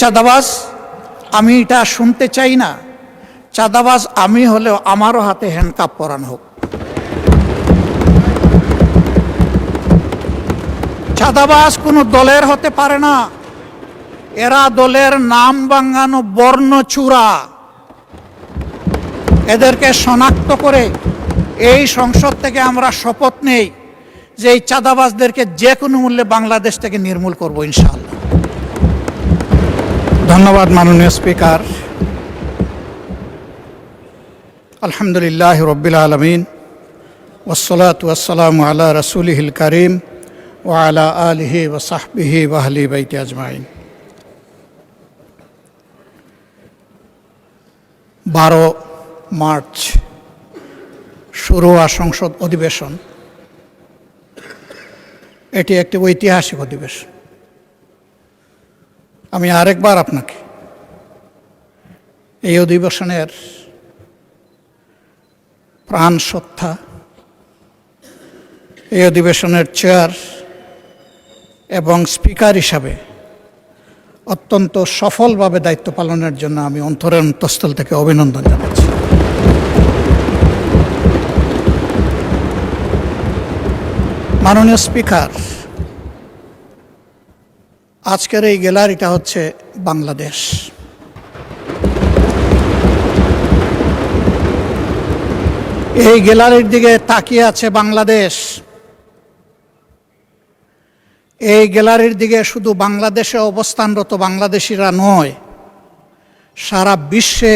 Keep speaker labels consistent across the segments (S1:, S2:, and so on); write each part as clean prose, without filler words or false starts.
S1: চাঁদাবাজ আমি এটা শুনতে চাই না। চাঁদাবাজ আমি হলেও আমারও হাতে হ্যান্ডকাপ পরানো হোক। চাঁদাবাজ কোনো দলের হতে পারে না। এরা দলের নাম ভাঙানো বর্ণচূড়া। এদেরকে শনাক্ত করে এই সংসদ থেকে আমরা শপথ নেই যে এই চাঁদাবাজদেরকে যে কোনো মূল্যে বাংলাদেশ থেকে নির্মূল করব ইনশাআল্লাহ। ধন্যবাদ মাননীয় স্পিকার। আলহামদুলিল্লাহ রব্বিল আলামিন ওয়াসসালাতু ওয়াসসালামু আলা রাসূলিহিল কারীম ওয়া আলা আলিহি ওয়া সাহবিহি ওয়া আহলি বাইতি আজমাইন। 12 মার্চ শুরু হওয়া সংসদ অধিবেশন, এটি একটি ঐতিহাসিক অধিবেশন। আমি আরেকবার আপনাকে এই অধিবেশনের প্রাণ সত্তা, এই অধিবেশনের চেয়ার এবং স্পিকার হিসাবে অত্যন্ত সফলভাবে দায়িত্ব পালনের জন্য আমি অন্তরের অন্তঃস্থল থেকে অভিনন্দন জানাচ্ছি। মাননীয় স্পিকার, আজকের এই গ্যালারিটা হচ্ছে বাংলাদেশ। এই গ্যালারির দিকে তাকিয়ে আছে বাংলাদেশ। এই গ্যালারির দিকে শুধু বাংলাদেশে অবস্থানরত বাংলাদেশিরা নয়, সারা বিশ্বে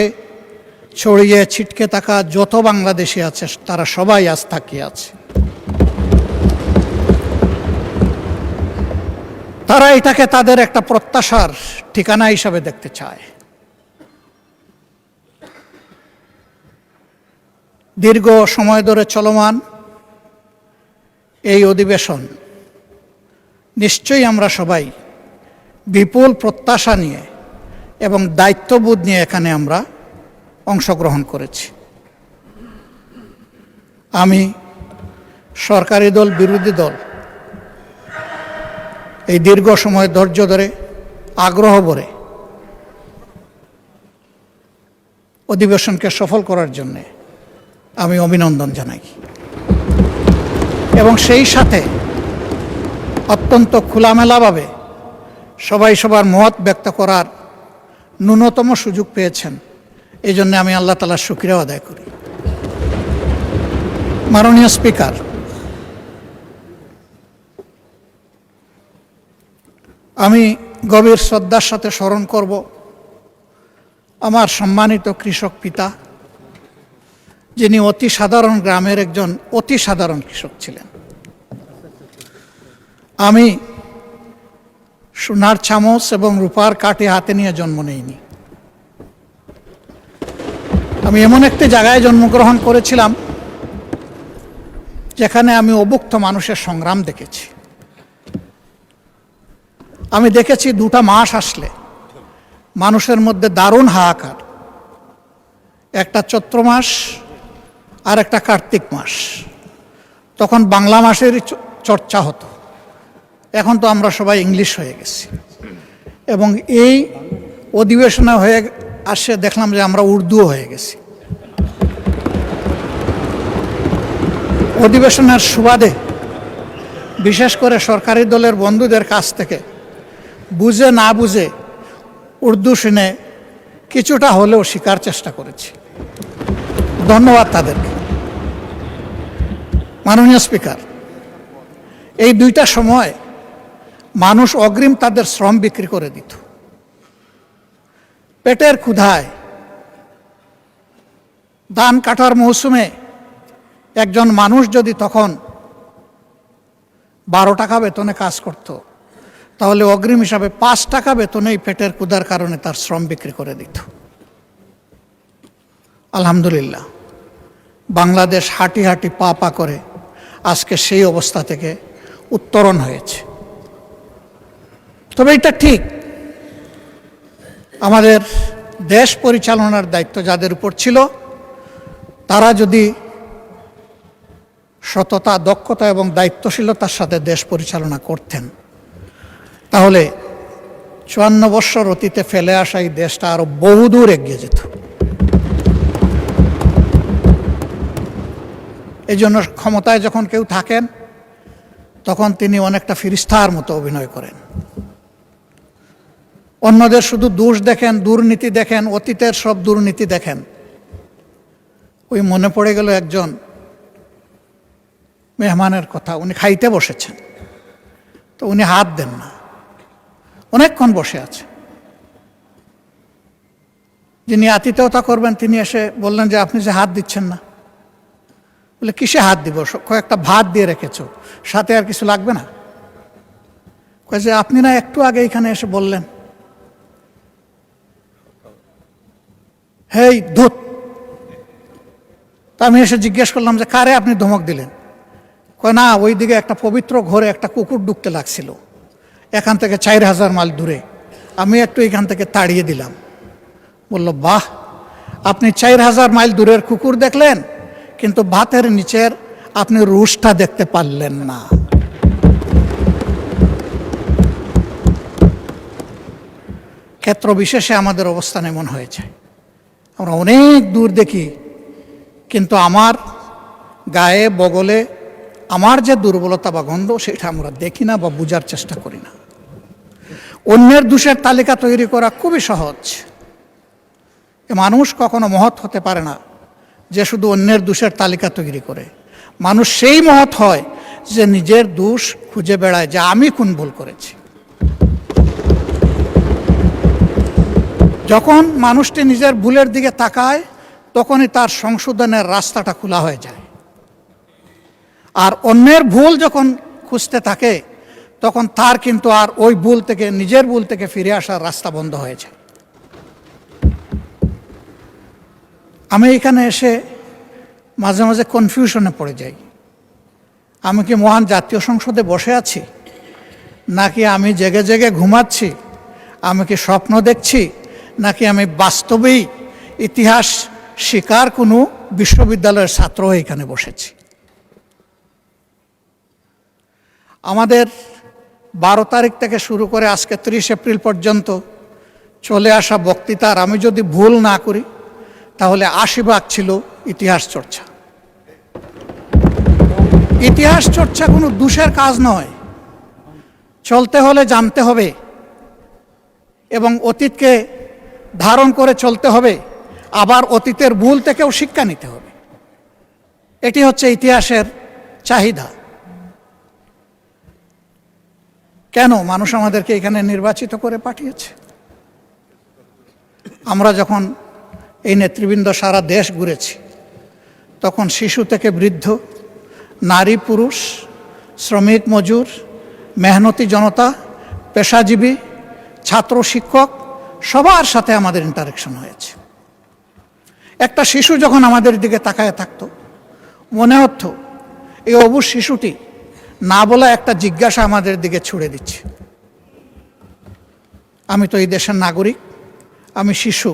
S1: ছড়িয়ে ছিটকে থাকা যত বাংলাদেশি আছে তারা সবাই আজ তাকিয়ে আছে। তারা এটাকে তাদের একটা প্রত্যাশার ঠিকানা হিসাবে দেখতে চায়। দীর্ঘ সময় ধরে চলমান এই অধিবেশন নিশ্চয়ই আমরা সবাই বিপুল প্রত্যাশা নিয়ে এবং দায়িত্ববোধ নিয়ে এখানে আমরা অংশগ্রহণ করেছি। আমি, সরকারি দল, বিরোধী দল এই দীর্ঘ সময় ধৈর্য ধরে আগ্রহ ভরে অধিবেশনকে সফল করার জন্য আমি অভিনন্দন জানাই এবং সেই সাথে অত্যন্ত খোলামেলাভাবে সবাই সবার মত ব্যক্ত করার ন্যূনতম সুযোগ পেয়েছেন, এই জন্য আমি আল্লাহ তাআলার শুকরিয়া আদায় করি। মাননীয় স্পিকার, আমি গভীর শ্রদ্ধার সাথে স্মরণ করব আমার সম্মানিত কৃষক পিতা, যিনি অতি সাধারণ গ্রামের একজন অতি সাধারণ কৃষক ছিলেন। আমি সোনার চামচ এবং রূপার কাঠি হাতে নিয়ে জন্ম নেইনি। আমি এমন একটি জায়গায় জন্মগ্রহণ করেছিলাম যেখানে আমি অভুক্ত মানুষের সংগ্রাম দেখেছি। আমি দেখেছি 2টা মাস আসলে মানুষের মধ্যে দারুণ হাহাকার, একটা চৈত্র মাস আর একটা কার্তিক মাস। তখন বাংলা মাসেরই চর্চা হতো, এখন তো আমরা সবাই ইংলিশ হয়ে গেছি। এবং এই অধিবেশনে হয়ে আসে দেখলাম যে আমরা উর্দুও হয়ে গেছি। অধিবেশনের সুবাদে বিশেষ করে সরকারি দলের বন্ধুদের কাছ থেকে বুঝে না বুঝে উর্দু শুনে কিছুটা হলেও শেখার চেষ্টা করেছি। ধন্যবাদ তাদেরকে। মাননীয় স্পিকার, এই 2টা সময় মানুষ অগ্রিম তাদের শ্রম বিক্রি করে দিত। পেটের ক্ষুধায় ধান কাটার মৌসুমে একজন মানুষ যদি তখন 12 টাকা বেতনে কাজ করত, তাহলে অগ্রিম হিসাবে 5 টাকা বেতনেই পেটের ক্ষুধার কারণে তার শ্রম বিক্রি করে দিত। আলহামদুলিল্লাহ, বাংলাদেশ হাঁটি হাঁটি পা পা করে আজকে সেই অবস্থা থেকে উত্তরণ হয়েছে। তবে এটা ঠিক, আমাদের দেশ পরিচালনার দায়িত্ব যাদের উপর ছিল তারা যদি সততা, দক্ষতা এবং দায়িত্বশীলতার সাথে দেশ পরিচালনা করতেন, তাহলে 54 বৎসর অতীতে ফেলে আসা এই দেশটা আরো বহুদূর এগিয়ে যেত। এই জন্য ক্ষমতায় যখন কেউ থাকেন তখন তিনি অনেকটা ফিরিস্তার মতো অভিনয় করেন। অন্যদের শুধু দোষ দেখেন, দুর্নীতি দেখেন, অতীতের সব দুর্নীতি দেখেন। ওই মনে পড়ে গেল একজন মেহমানের কথা। উনি খাইতে বসেছেন, তো উনি হাত দেন না, অনেকক্ষণ বসে আছে। যিনি আতিথেয়তা করবেন তিনি এসে বললেন যে আপনি যে হাত দিচ্ছেন না। বলে কিসে হাত দিব, কয়েকটা ভাত দিয়ে রেখেছো, সাথে আর কিছু লাগবে না? কয়ে যে আপনি না একটু আগে এখানে এসে বললেন হেই ধুত। তা আমি এসে জিজ্ঞেস করলাম যে কারে আপনি ধমক দিলেন? কয় না, ওই দিকে একটা পবিত্র ঘরে একটা কুকুর ঢুকতে লাগছিল, এখান থেকে 4000 মাইল দূরে, আমি একটু এখান থেকে তাড়িয়ে দিলাম। বলল বাহ, আপনি 4000 মাইল দূরের কুকুর দেখলেন, কিন্তু ভাতের নিচের আপনি রুশটা দেখতে পারলেন না। ক্ষেত্র বিশেষে আমাদের অবস্থান এমন হয়েছে, আমরা অনেক দূর দেখি, কিন্তু আমার গায়ে বগলে আমার যে দুর্বলতা বা গন্ধ সেটা আমরা দেখি না বা বোঝার চেষ্টা করি না। অন্যের দোষের তালিকা তৈরি করা খুবই সহজ। মানুষ কখনো মহৎ হতে পারে না যে শুধু অন্যের দোষের তালিকা তৈরি করে। মানুষ সেই মহৎ হয় যে নিজের দোষ খুঁজে বেড়ায়, যে আমি কোন ভুল করেছি। যখন মানুষটি নিজের ভুলের দিকে তাকায় তখনই তার সংশোধনের রাস্তাটা খোলা হয়ে যায়। আর অন্যের ভুল যখন খুঁজতে থাকে তখন তার কিন্তু আর ওই ভুল থেকে, নিজের ভুল থেকে ফিরে আসার রাস্তা বন্ধ হয়ে যায়। আমি এখানে এসে মাঝে মাঝে কনফিউশনে পড়ে যাই। আমি কি মহান জাতীয় সংসদে বসে আছি, নাকি আমি জেগে জেগে ঘুমাচ্ছি? আমি কি স্বপ্ন দেখছি, নাকি আমি বাস্তবেই ইতিহাস শিকার কোনো বিশ্ববিদ্যালয়ের ছাত্র হয়ে এখানে বসেছি? আমাদের 12 তারিখ থেকে শুরু করে আজকে 30 এপ্রিল পর্যন্ত চলে আসা বক্তৃতার আমি যদি ভুল না করি তাহলে 80 ভাগ ছিল ইতিহাস চর্চা। ইতিহাস চর্চা কোনো দোষের কাজ নয়। চলতে হলে জানতে হবে এবং অতীতকে ধারণ করে চলতে হবে, আবার অতীতের ভুল থেকেও শিক্ষা নিতে হবে। এটি হচ্ছে ইতিহাসের চাহিদা। কেন মানুষ আমাদেরকে এখানে নির্বাচিত করে পাঠিয়েছে? আমরা যখন এই নেতৃবৃন্দ সারা দেশ ঘুরেছি তখন শিশু থেকে বৃদ্ধ, নারী পুরুষ, শ্রমিক মজুর, মেহনতি জনতা, পেশাজীবী, ছাত্র শিক্ষক সবার সাথে আমাদের ইন্টারেকশন হয়েছে। একটা শিশু যখন আমাদের দিকে তাকায় থাকতো মনে হতো এই অবুঝ শিশুটি না বলা একটা জিজ্ঞাসা আমাদের দিকে ছুড়ে দিচ্ছে। আমি তো এই দেশের নাগরিক, আমি শিশু,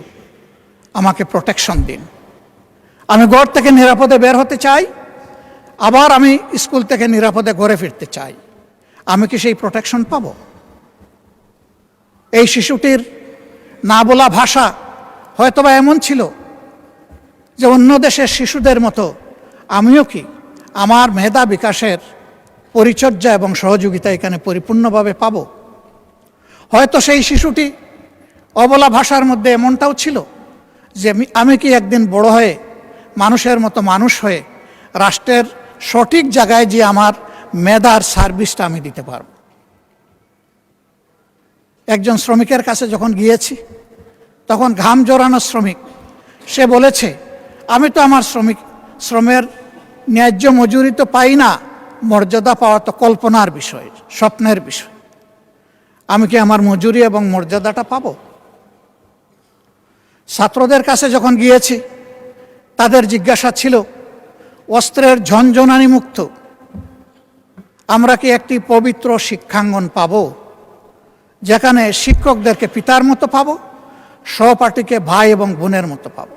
S1: আমাকে প্রোটেকশন দিন। আমি ঘর থেকে নিরাপদে বের হতে চাই, আবার আমি স্কুল থেকে নিরাপদে ঘরে ফিরতে চাই। আমি কি সেই প্রোটেকশন পাব? এই শিশুটির না বলা ভাষা হয়তোবা এমন ছিল যে অন্য দেশের শিশুদের মতো আমিও কি আমার মেধা বিকাশের পরিচর্যা এবং সহযোগিতা এখানে পরিপূর্ণভাবে পাব? হয়তো সেই শিশুটি অবলা ভাষার মধ্যে এমনটাও ছিল যে আমি কি একদিন বড় হয়ে মানুষের মতো মানুষ হয়ে রাষ্ট্রের সঠিক জায়গায় যে আমার মেধার সার্ভিসটা আমি দিতে পারব। একজন শ্রমিকের কাছে যখন গিয়েছি তখন ঘাম জড়ানো শ্রমিক, সে বলেছে আমি তো আমার শ্রমের ন্যায্য মজুরি তো পাই না, মর্যাদা পাওয়া তো কল্পনার বিষয়, স্বপ্নের বিষয়। আমি কি আমার মজুরি এবং মর্যাদাটা পাব? ছাত্রদের কাছে যখন গিয়েছি তাদের জিজ্ঞাসা ছিল অস্ত্রের ঝনঝনানি মুক্ত আমরা কি একটি পবিত্র শিক্ষাঙ্গন পাব, যেখানে শিক্ষকদেরকে পিতার মতো পাব, সহপাঠীকে ভাই এবং বোনের মতো পাব?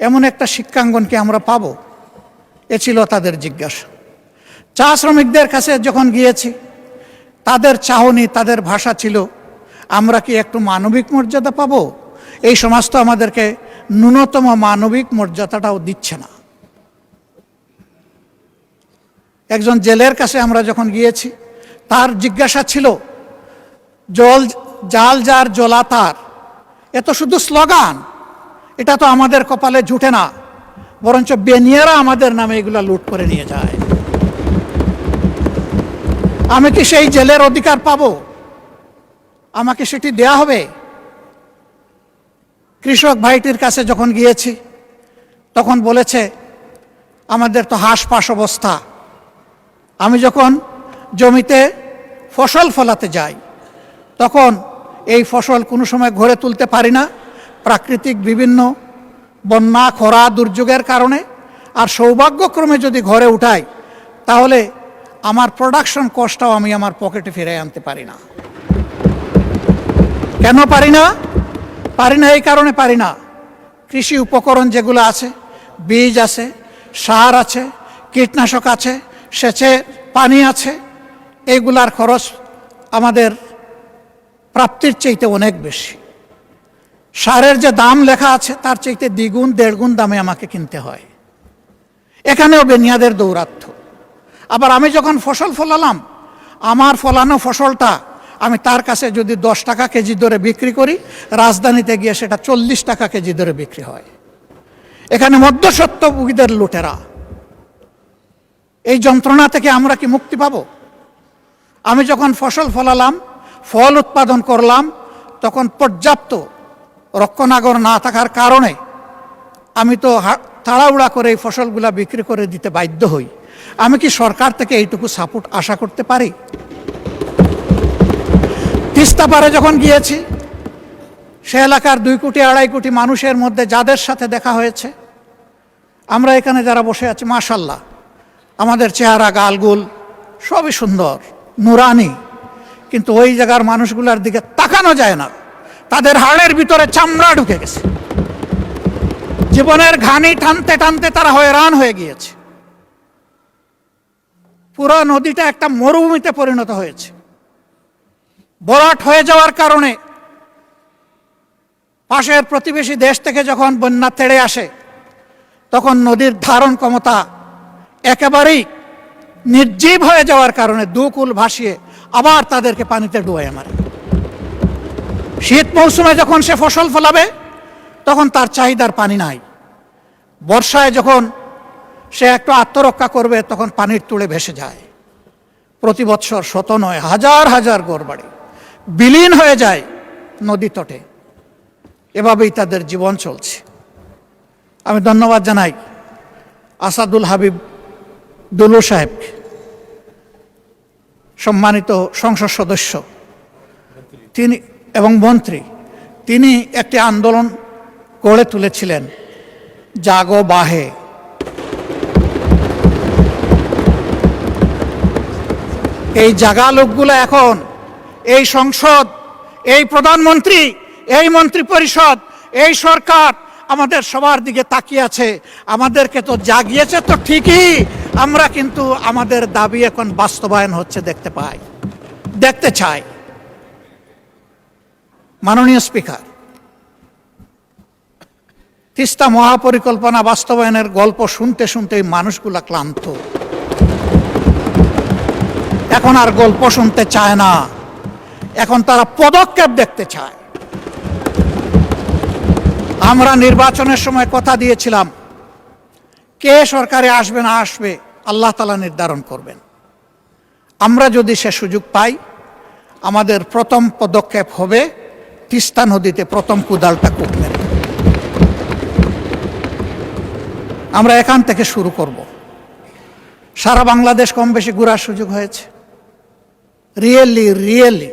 S1: এমন একটা শিক্ষাঙ্গনকে আমরা পাব? এ ছিল তাদের জিজ্ঞাসা। চা শ্রমিকদের কাছে যখন গিয়েছি তাদের চাহনি, তাদের ভাষা ছিল আমরা কি একটু মানবিক মর্যাদা পাবো? এই সমাজ তো আমাদেরকে ন্যূনতম মানবিক মর্যাদাটাও দিচ্ছে না। একজন জেলের কাছে আমরা যখন গিয়েছি, তার জিজ্ঞাসা ছিল, জাল যার জ্বলা তার, এ তো শুধু স্লোগান, এটা তো আমাদের কপালে জুটে না, বরঞ্চ বেনিয়ারা আমাদের নামে এগুলা লুট করে নিয়ে যায়। আমি কি সেই জেলের অধিকার পাবো? আমাকে সেটি দেয়া হবে? কৃষক ভাইটির কাছে যখন গিয়েছি, তখন বলেছে, আমাদের তো হাঁসপাস অবস্থা। আমি যখন জমিতে ফসল ফলাতে যাই, তখন এই ফসল কোনো সময় ঘরে তুলতে পারি না, প্রাকৃতিক বিভিন্ন বন্যা, খরা, দুর্যোগের কারণে। আর সৌভাগ্যক্রমে যদি ঘরে উঠাই, তাহলে আমার প্রোডাকশন কস্টটাও আমি আমার পকেটে ফিরে আনতে পারি না। কেন পারি না? এই কারণে পারি না, কৃষি উপকরণ যেগুলো আছে, বীজ আছে, সার আছে, কীটনাশক আছে, সেচের পানি আছে, এইগুলার খরচ আমাদের প্রাপ্তির চাইতে অনেক বেশি। সারের যে দাম লেখা আছে, তার চাইতে দ্বিগুণ দেড়গুণ দামে আমাকে কিনতে হয়। এখানেও বেনিয়াদের দৌরাত্ম্য। আবার আমি যখন ফসল ফলালাম, আমার ফলানো ফসলটা আমি তার কাছে যদি 10 টাকা কেজি দরে বিক্রি করি, রাজধানীতে গিয়ে সেটা 40 টাকা কেজি দরে বিক্রি হয়। এখানে মধ্যস্বত্বভোগীদের লুটেরা। এই যন্ত্রণা থেকে আমরা কি মুক্তি পাব? আমি যখন ফসল ফলালাম, ফল উৎপাদন করলাম, তখন পর্যাপ্ত রক্ষণাগর না থাকার কারণে আমি তো তাড়াহুড়া করে এই ফসলগুলা বিক্রি করে দিতে বাধ্য হই। আমি কি সরকার থেকে এইটুকু সাপোর্ট আশা করতে পারি? তিস্তা পারে যখন গিয়েছি, সে এলাকার 2 কোটি 2.5 কোটি মানুষের মধ্যে যাদের সাথে দেখা হয়েছে, আমরা এখানে যারা বসে আছি, মাশাল্লাহ, আমাদের চেহারা, গালগুল সবই সুন্দর, নুরানি, কিন্তু ওই জায়গার মানুষগুলোর দিকে তাকানো যায় না। তাদের হাড়ের ভিতরে চামড়া ঢুকে গেছে। জীবনের ঘানি টানতে টানতে তারা হয়রান হয়ে গিয়েছে। পুরো নদীটা একটা মরুভূমিতে পরিণত হয়েছে। ভরাট হয়ে যাওয়ার কারণে পাশের প্রতিবেশী দেশ থেকে যখন বন্যা তেড়ে আসে, তখন নদীর ধারণ ক্ষমতা একেবারেই নির্জীব হয়ে যাওয়ার কারণে 2 কূল ভাসিয়ে আবার তাদেরকে পানিতে ডুবাইয়ে মারে। শীত মৌসুমে যখন সে ফসল ফলাবে, তখন তার চাহিদার পানি নাই। বর্ষায় যখন সে একটু আত্মরক্ষা করবে, তখন পানির তুলে ভেসে যায়। প্রতি বৎসর শত নয় হাজার হাজার ঘরবাড়ি বিলীন হয়ে যায় নদী তটে। এভাবেই তাদের জীবন চলছে। আমি ধন্যবাদ জানাই আসাদুল হাবিব দুলু সাহেবকে, সম্মানিত সংসদ সদস্য তিনি এবং মন্ত্রী। তিনি একটি আন্দোলন গড়ে তুলেছিলেন, জাগো বাহে। এই জাগা লোকগুলো এখন এই সংসদ, এই প্রধানমন্ত্রী, এই মন্ত্রী পরিষদ, এই সরকার আমাদের সবার দিকে তাকিয়ে আছে। আমাদেরকে তো জাগিয়েছে তো ঠিকই, আমরা কিন্তু আমাদের দাবি এখন বাস্তবায়ন হচ্ছে দেখতে চাই। মাননীয় স্পিকার, তিস্তা মহাপরিকল্পনা বাস্তবায়নের গল্প শুনতে শুনতে মানুষগুলা ক্লান্ত। এখন আর গল্প শুনতে চায় না, এখন তারা পদক্ষেপ দেখতে চায়। আমরা নির্বাচনের সময় কথা দিয়েছিলাম, কে সরকারে আসবে না আসবে আল্লাহ তাআলা নির্ধারণ করবেন। আমরা যদি সে সুযোগ পাই, আমাদের প্রথম পদক্ষেপ হবে তিস্তা নদীতে প্রথম কুদালটা কূপ মেরে। আমরা এখান থেকে শুরু করব। সারা বাংলাদেশ কম বেশি ঘোরার সুযোগ হয়েছে। রিয়েলি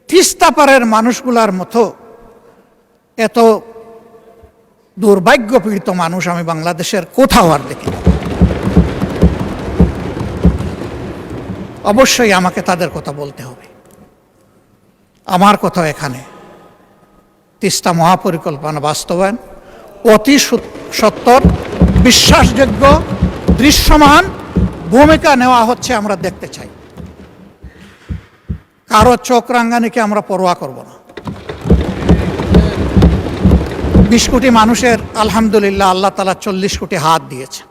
S1: তিস্তা পারের মানুষগুলার মতো এত দুর্ভাগ্যপীড়িত মানুষ আমি বাংলাদেশের কোথাও আর দেখি না। অবশ্যই আমাকে তাদের কথা বলতে হবে। আমার কথা এখানে তিস্তা মহাপরিকল্পনা বাস্তবায়ন অতি সত্বর, বিশ্বাসযোগ্য, দৃশ্যমান ভূমিকা নেওয়া হচ্ছে, আমরা দেখতে চাই। কারো চোখ রাঙ্গানিকে আমরা পরোয়া করব না। 20 কোটি মানুষের আলহামদুলিল্লাহ আল্লাহ তাআলা 40 কোটি হাত দিয়েছে।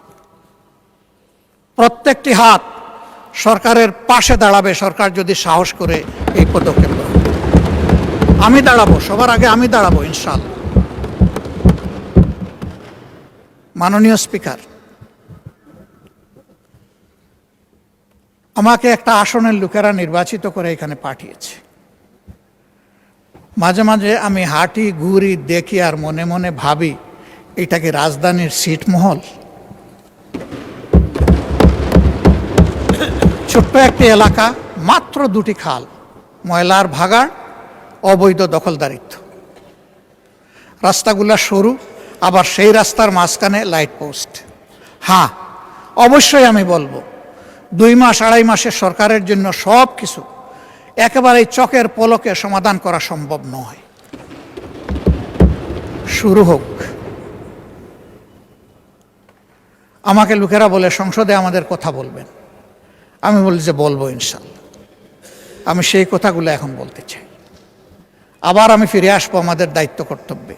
S1: প্রত্যেকটি হাত সরকারের পাশে দাঁড়াবে, সরকার যদি সাহস করে এই পদক্ষেপ নেয়। আমি দাঁড়াবো, সবার আগে আমি দাঁড়াবো ইনশাআল্লাহ। মাননীয় স্পিকার, আমাকে একটা আসনের লোকেরা নির্বাচিত করে এখানে পাঠিয়েছে। মাঝে মাঝে আমি হাঁটি ঘুরি দেখি আর মনে মনে ভাবি, এটা কি রাজধানীর ছিটমহল? ছোট্ট একটি এলাকা, মাত্র 2টি খাল, ময়লার ভাগাড়, অবৈধ দখলদারিত্ব, রাস্তাগুলা সরু, আবার সেই রাস্তার মাঝখানে লাইট পোস্ট। হ্যাঁ, অবশ্যই আমি বলবো 2 মাস 2.5 মাসের সরকারের জন্য সব কিছু একেবারে চকের পলকে সমাধান করা সম্ভব নয়। শুরু হোক। আমাকে লোকেরা বলে সংসদে আমাদের কথা বলবেন, আমি বলি যে বলবো ইনশাআল্লাহ। আমি সেই কথাগুলো এখন বলতে চাই। আবার আমি ফিরে আসবো আমাদের দায়িত্ব কর্তব্যে।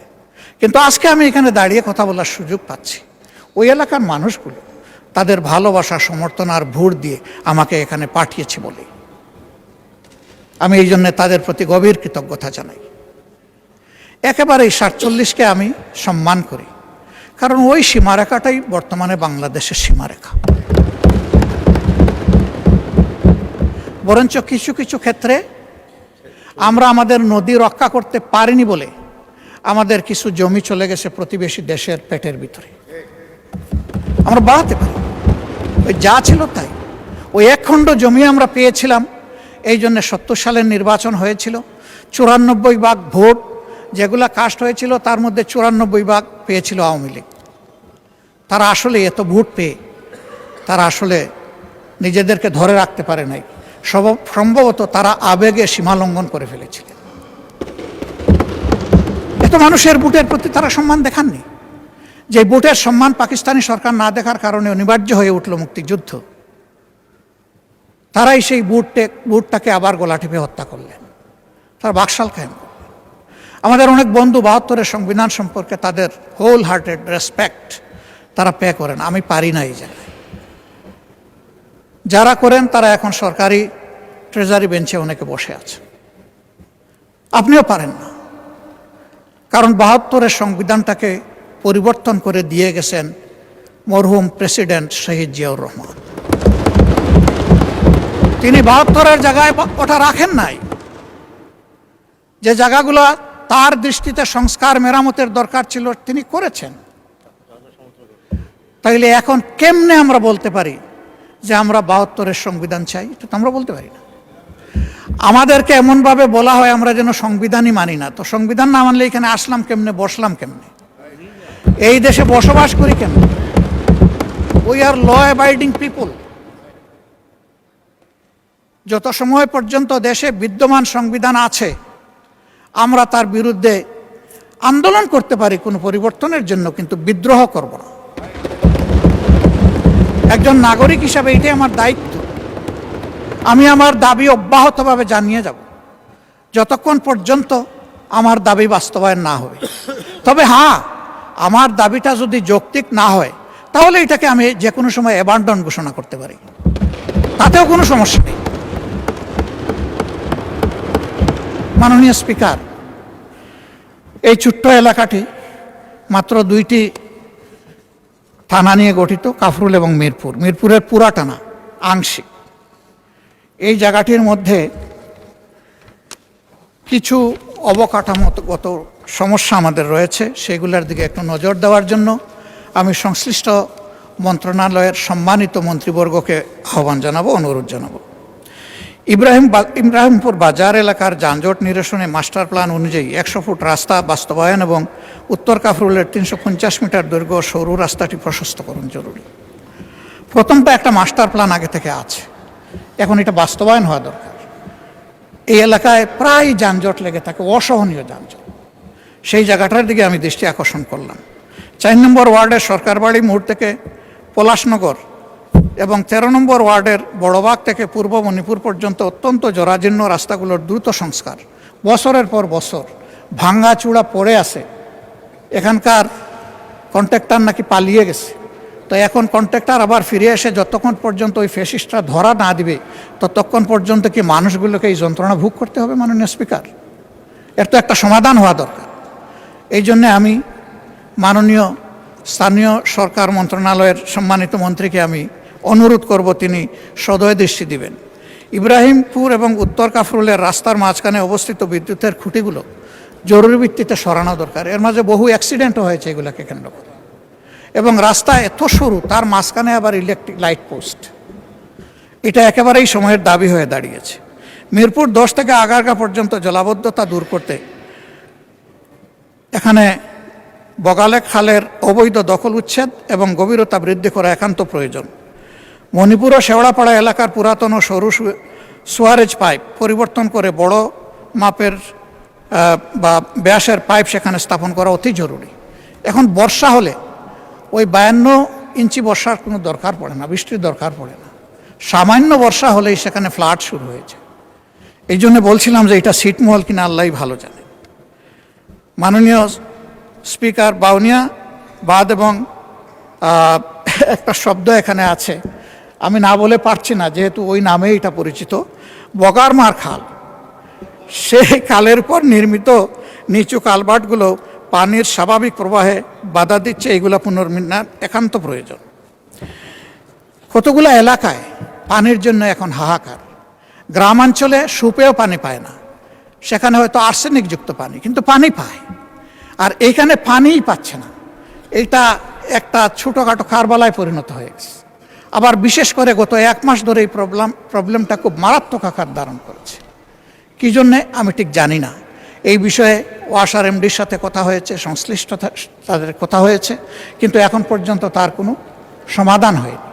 S1: কিন্তু আজকে আমি এখানে দাঁড়িয়ে কথা বলার সুযোগ পাচ্ছি ওই এলাকার মানুষগুলো তাদের ভালোবাসা, সমর্থন আর ভোট দিয়ে আমাকে এখানে পাঠিয়েছে বলে আমি এই জন্য তাদের প্রতি গভীর কৃতজ্ঞতা জানাই। একেবারেই 47কে আমি সম্মান করি, কারণ ওই সীমারেখাটাই বর্তমানে বাংলাদেশের সীমারেখা। বরঞ্চ কিছু কিছু ক্ষেত্রে আমরা আমাদের নদী রক্ষা করতে পারিনি বলে আমাদের কিছু জমি চলে গেছে প্রতিবেশী দেশের পেটের ভিতরে। আমরা বাড়াতে পারি, ওই যা ছিল তাই। ওই 1 খণ্ড জমি আমরা পেয়েছিলাম, এই জন্য 70 সালের নির্বাচন হয়েছিল। 94 ভাগ ভোট যেগুলা কাস্ট হয়েছিল তার মধ্যে 94 ভাগ পেয়েছিল আওয়ামী লীগ। তারা আসলে এত ভোট পেয়ে তারা আসলে নিজেদেরকে ধরে রাখতে পারে নাই। সম্ভবত তারা আবেগে সীমালঙ্ঘন করে ফেলেছিলেন। এত মানুষের ভোটের প্রতি তারা সম্মান দেখাননি। যে ভোটের সম্মান পাকিস্তানি সরকার না দেখার কারণে অনিবার্য হয়ে উঠল মুক্তিযুদ্ধ। তারাই সেই ভোটটাকে আবার গলা টিপে হত্যা করলেন, তারা বাকশাল কায়েম করলেন। আমাদের অনেক বন্ধু 72-এর সংবিধান সম্পর্কে তাদের হোল হার্টেড রেসপেক্ট তারা পে করেন, আমি পারি না এই জায়গায়। যারা করেন তারা এখন সরকারি ট্রেজারি বেঞ্চে অনেকে বসে আছে। আপনিও পারেন না, কারণ 72-এর সংবিধানটাকে পরিবর্তন করে দিয়ে গেছেন মরহুম প্রেসিডেন্ট শহীদ জিয়াউর রহমান। তিনি 72-এর জায়গায় ওটা রাখেন নাই। যে জায়গাগুলো তার দৃষ্টিতে সংস্কার মেরামতের দরকার ছিল তিনি করেছেন। তাইলে এখন কেমনে আমরা বলতে পারি যে আমরা 72-এর সংবিধান চাই? এটা তো আমরা বলতে পারি না। আমাদেরকে এমনভাবে বলা হয় আমরা যেন সংবিধানই মানি না। তো সংবিধান না মানলে এখানে আসলাম কেমনে, বসলাম কেমনে, এই দেশে বসবাস করি কেমনে? We are law abiding people. যত সময় পর্যন্ত দেশে বিদ্যমান সংবিধান আছে আমরা তার বিরুদ্ধে আন্দোলন করতে পারি কোনো পরিবর্তনের জন্য, কিন্তু বিদ্রোহ করব না। একজন নাগরিক হিসাবে এটাই আমার দায়িত্ব। আমি আমার দাবি অব্যাহতভাবে জানিয়ে যাব যতক্ষণ পর্যন্ত আমার দাবি বাস্তবায়ন না হবে। তবে হ্যাঁ, আমার দাবিটা যদি যৌক্তিক না হয় তাহলে এটাকে আমি যে কোনো সময় অ্যাবান্ডন ঘোষণা করতে পারি, তাতেও কোনো সমস্যা নেই। মাননীয় স্পিকার, এই ছোট্ট এলাকাটি মাত্র 2টি থানা নিয়ে গঠিত, কাফরুল এবং মিরপুর। মিরপুরের পুরা টানা আংশিক। এই জায়গাটির মধ্যে কিছু অবকাঠামোগত সমস্যা আমাদের রয়েছে, সেগুলোর দিকে একটু নজর দেওয়ার জন্য আমি সংশ্লিষ্ট মন্ত্রণালয়ের সম্মানিত মন্ত্রীবর্গকে আহ্বান জানাবো, অনুরোধ জানাবো। ইব্রাহিমপুর বাজার এলাকার যানজট নিরসনে মাস্টার প্ল্যান অনুযায়ী 100 ফুট রাস্তা বাস্তবায়ন এবং উত্তর কাফরুলের 350 মিটার দৈর্ঘ্য সরু রাস্তাটি প্রশস্তকরণ জরুরি। প্রথমটা একটা মাস্টার প্ল্যান আগে থেকে আছে, এখন এটা বাস্তবায়ন হওয়া দরকার। এই এলাকায় প্রায় যানজট লেগে থাকে, অসহনীয় যানজট। সেই জায়গাটার দিকে আমি দৃষ্টি আকর্ষণ করলাম। 4 নম্বর ওয়ার্ডের সরকার বাড়ি মোড় থেকে পলাশনগর এবং 13 নম্বর ওয়ার্ডের বড়বাগ থেকে পূর্ব মণিপুর পর্যন্ত অত্যন্ত জরাজীর্ণ রাস্তাগুলোর দ্রুত সংস্কার। বছরের পর বছর ভাঙ্গাচূড়া পড়ে আছে। এখানকার কন্ট্রাক্টর নাকি পালিয়ে গেছে, তো এখন কন্ট্রাক্টর আবার ফিরে এসে যতক্ষণ পর্যন্ত ওই ফ্যাসিস্টরা ধরা না দিবে ততক্ষণ পর্যন্ত কি মানুষগুলোকে এই যন্ত্রণা ভোগ করতে হবে? মাননীয় স্পিকার, এর তো একটা সমাধান হওয়া দরকার। এই জন্যে আমি মাননীয় স্থানীয় সরকার মন্ত্রণালয়ের সম্মানিত মন্ত্রীকে আমি অনুরোধ করব তিনি সদয় দৃষ্টি দিবেন। ইব্রাহিমপুর এবং উত্তর কাফরুলের রাস্তার মাঝখানে অবস্থিত বিদ্যুতের খুঁটিগুলো জরুরি ভিত্তিতে সরানো দরকার। এর মাঝে বহু অ্যাক্সিডেন্টও হয়েছে এগুলোকে কেন্দ্র করে। এবং রাস্তা এত সরু, তার মাঝখানে আবার ইলেকট্রিক লাইট পোস্ট, এটা একেবারেই সময়ের দাবি হয়ে দাঁড়িয়েছে। মিরপুর 10 থেকে আগারগা পর্যন্ত জলাবদ্ধতা দূর করতে এখানে বগালে খালের অবৈধ দখল উচ্ছেদ এবং গভীরতা বৃদ্ধি করা একান্ত প্রয়োজন। মণিপুর ও শেওড়াপাড়া এলাকার পুরাতন ও সরু সুয়ারেজ পাইপ পরিবর্তন করে বড় মাপের বা ব্যাসের পাইপ সেখানে স্থাপন করা অতি জরুরি। এখন বর্ষা হলে ওই 52 ইঞ্চি বর্ষার কোনো দরকার পড়ে না, বৃষ্টির দরকার পড়ে না। সামান্য বর্ষা হলেই সেখানে ফ্লাড শুরু হয়েছে। এই জন্য বলছিলাম যে এটা ছিটমহল কিনা আল্লাহই ভালো জানে। মাননীয় স্পিকার, বাউনিয়া বাঁধ এবং একটা শব্দ এখানে আছে, আমি না বলে পারছি না যেহেতু ওই নামে এটা পরিচিত, বগারমার খাল। সেই খালের পর নির্মিত নিচু কালভার্টগুলো পানির স্বাভাবিক প্রবাহে বাধা দিচ্ছে। এইগুলো পুনর্নির্মাণ একান্ত প্রয়োজন। কতগুলো এলাকায় পানির জন্য এখন হাহাকার। গ্রামাঞ্চলে সুপেয় পানি পায় না, সেখানে হয়তো আর্সেনিকযুক্ত পানি, কিন্তু পানি পায়। আর এইখানে পানিই পাচ্ছে না। এটা একটা ছোটোখাটো কারবালায় পরিণত হয়ে গেছে। আবার বিশেষ করে গত 1 মাস ধরে এই প্রবলেমটা খুব মারাত্মক আকার ধারণ করেছে। কী জন্যে আমি ঠিক জানি না। এই বিষয়ে ওয়াসার এমডির সাথে কথা হয়েছে, সংশ্লিষ্ট তাদের কথা হয়েছে, কিন্তু এখন পর্যন্ত তার কোনো সমাধান হয়নি।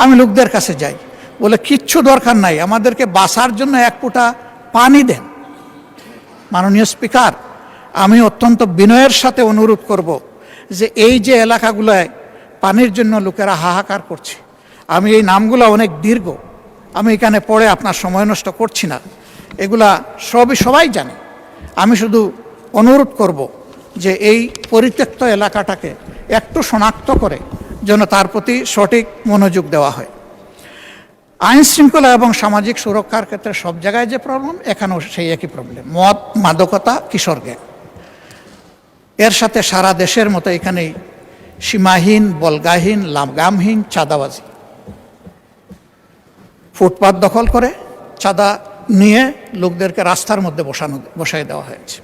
S1: আমি লোকদের কাছে যাই, বলে কিচ্ছু দরকার নাই, আমাদেরকে বাঁচার জন্য 1 ফোঁটা পানি দেন। মাননীয় স্পিকার, আমি অত্যন্ত বিনয়ের সাথে অনুরোধ করব যে এই যে এলাকাগুলোয় পানির জন্য লোকেরা হাহাকার করছে, আমি এই নামগুলো অনেক দীর্ঘ, আমি এখানে পড়ে আপনার সময় নষ্ট করছি না, এগুলা সবাই জানে। আমি শুধু অনুরোধ করব যে এই পরিত্যক্ত এলাকাটাকে একটু শনাক্ত করে যেন তার প্রতি সঠিক মনোযোগ দেওয়া হয়। আইন শৃঙ্খলা এবং সামাজিক সুরক্ষার ক্ষেত্রে সব জায়গায় যে প্রবলেম, এখানেও সেই একই প্রবলেম, মদ, মাদকতা, কিশোর গ্যাং। এর সাথে সারা দেশের মতো এখানেই সীমাহীন, বলগাহীন, লাগামহীন চাঁদাবাজি। ফুটপাত দখল করে চাঁদা নিয়ে লোকদেরকে রাস্তার মধ্যে বসায় দেওয়া হয়েছে।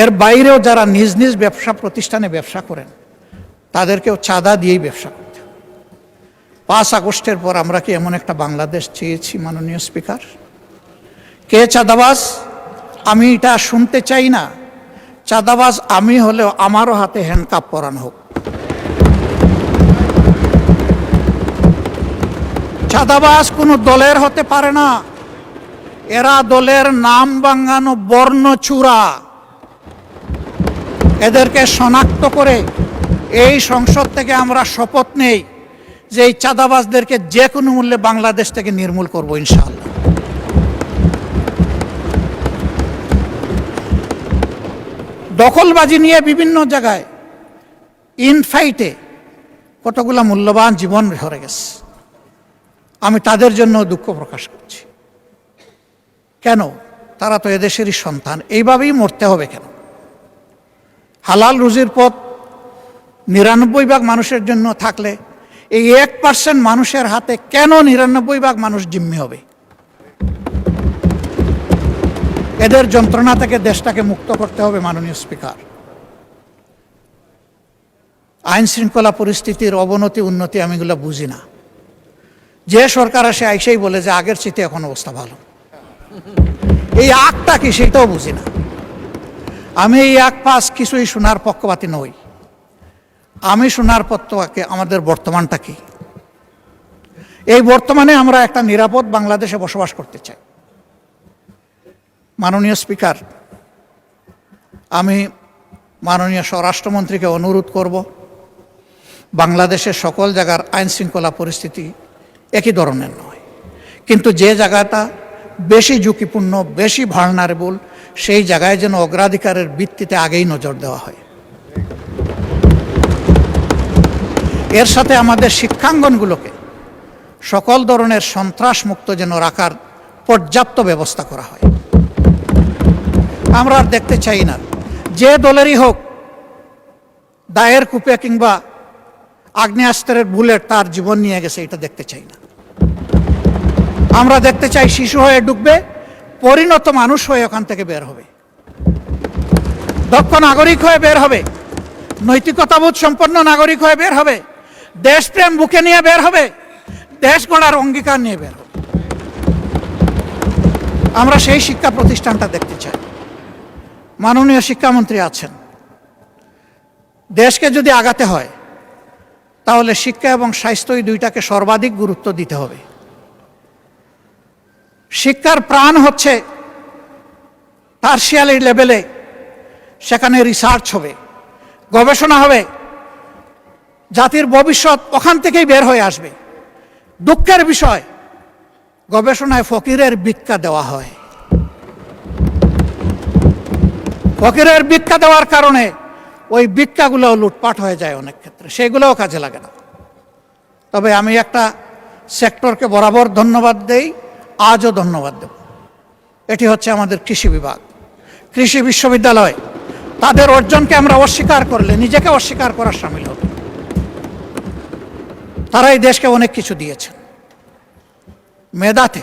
S1: এর বাইরেও যারা নিজ নিজ ব্যবসা প্রতিষ্ঠানে ব্যবসা করেন তাদেরকেও চাঁদা দিয়েই ব্যবসা করতে। 5 আগস্টের পর আমরা কি এমন একটা বাংলাদেশ চেয়েছি? মাননীয় স্পিকার, কে চাঁদাবাজ আমি এটা শুনতে চাই না। চাঁদাবাজ আমি হলেও আমারও হাতে হ্যান্ডকাপ পরানো হোক। চাঁদাবাজ কোনো দলের হতে পারে না, এরা দলের নাম ভাঙানো বর্ণচূড়া। এদেরকে শনাক্ত করে এই সংসদ থেকে আমরা শপথ নেই যে এই চাঁদাবাজদেরকে যে কোনো মূল্যে বাংলাদেশ থেকে নির্মূল করব ইনশাআল্লাহ। দখলবাজি নিয়ে বিভিন্ন জায়গায় ইনফাইটে কতগুলা মূল্যবান জীবন ঝরে গেছে। আমি তাদের জন্য দুঃখ প্রকাশ করছি। কেন? তারা তো এদেশেরই সন্তান, এইভাবেই মরতে হবে কেন? হালাল রুজির পথ 99% মানুষের জন্য থাকলে এই 1% মানুষের হাতে কেন 99% মানুষ জিম্মি হবে? এদের যন্ত্রণা থেকে দেশটাকে মুক্ত করতে হবে। মাননীয় স্পিকার, আইন শৃঙ্খলা পরিস্থিতির অবনতি উন্নতি আমি এগুলো বুঝি না। যে সরকার আসে আইসেই বলে যে আগের চেয়ে এখন অবস্থা ভালো। এই আগটা কি সেটাও বুঝি না। আমি এই আগ পাস কিছুই শোনার পক্ষপাতী নই। আমি শোনার পক্ষে আমাদের বর্তমানটা কি। এই বর্তমানে আমরা একটা নিরাপদ বাংলাদেশে বসবাস করতে চাই। মাননীয় স্পিকার, আমি মাননীয় স্বরাষ্ট্রমন্ত্রীকে অনুরোধ করব বাংলাদেশের সকল জায়গার আইন শৃঙ্খলা পরিস্থিতি একই ধরনের নয়, কিন্তু যে জায়গাটা বেশি ঝুঁকিপূর্ণ, বেশি ভালনারেবল, সেই জায়গায় যেন অগ্রাধিকারের ভিত্তিতে আগেই নজর দেওয়া হয়। এর সাথে আমাদের শিক্ষাঙ্গনগুলোকে সকল ধরনের সন্ত্রাস মুক্ত যেন রাখার পর্যাপ্ত ব্যবস্থা করা হয়। আমরা আর দেখতে চাই না যে দলেরই হোক দায়ের কূপে কিংবা আগ্নেয়াস্ত্রের বুলেট তার জীবন নিয়ে গেছে, এটা দেখতে চাই না। আমরা দেখতে চাই শিশু হয়ে ঢুকবে, পরিণত মানুষ হয়ে ওখান থেকে বের হবে, দক্ষ নাগরিক হয়ে বের হবে, নৈতিকতাবোধ সম্পন্ন নাগরিক হয়ে বের হবে, দেশপ্রেম বুকে নিয়ে বের হবে, দেশ গড়ার অঙ্গীকার নিয়ে বের হবে। আমরা সেই শিক্ষা প্রতিষ্ঠানটা দেখতে চাই। মাননীয় শিক্ষামন্ত্রী আছেন, দেশকে যদি আগাতে হয় তাহলে শিক্ষা এবং স্বাস্থ্য এই দুইটাকে সর্বাধিক গুরুত্ব দিতে হবে। শিক্ষার প্রাণ হচ্ছে টারশিয়ারি লেভেলে, সেখানে রিসার্চ হবে, গবেষণা হবে, জাতির ভবিষ্যৎ ওখান থেকেই বের হয়ে আসবে। দুঃখের বিষয়, গবেষণায় ফকিরের ভিক্ষা দেওয়া হয়। ফকিরের ভিক্ষা দেওয়ার কারণে ওই ভিক্ষাগুলো লুটপাট হয়ে যায় অনেক ক্ষেত্রে, সেগুলোও কাজে লাগে না। তবে আমি একটা সেক্টরকে বরাবর ধন্যবাদ দেই, আজও ধন্যবাদ দেব। এটি হচ্ছে আমাদের কৃষি বিভাগ, কৃষি বিশ্ববিদ্যালয়। তাদের অর্জনকে আমরা অস্বীকার করলে নিজেকে অস্বীকার করার শামিল হবে। তারা এই দেশকে অনেক কিছু দিয়েছেন। মেধাতে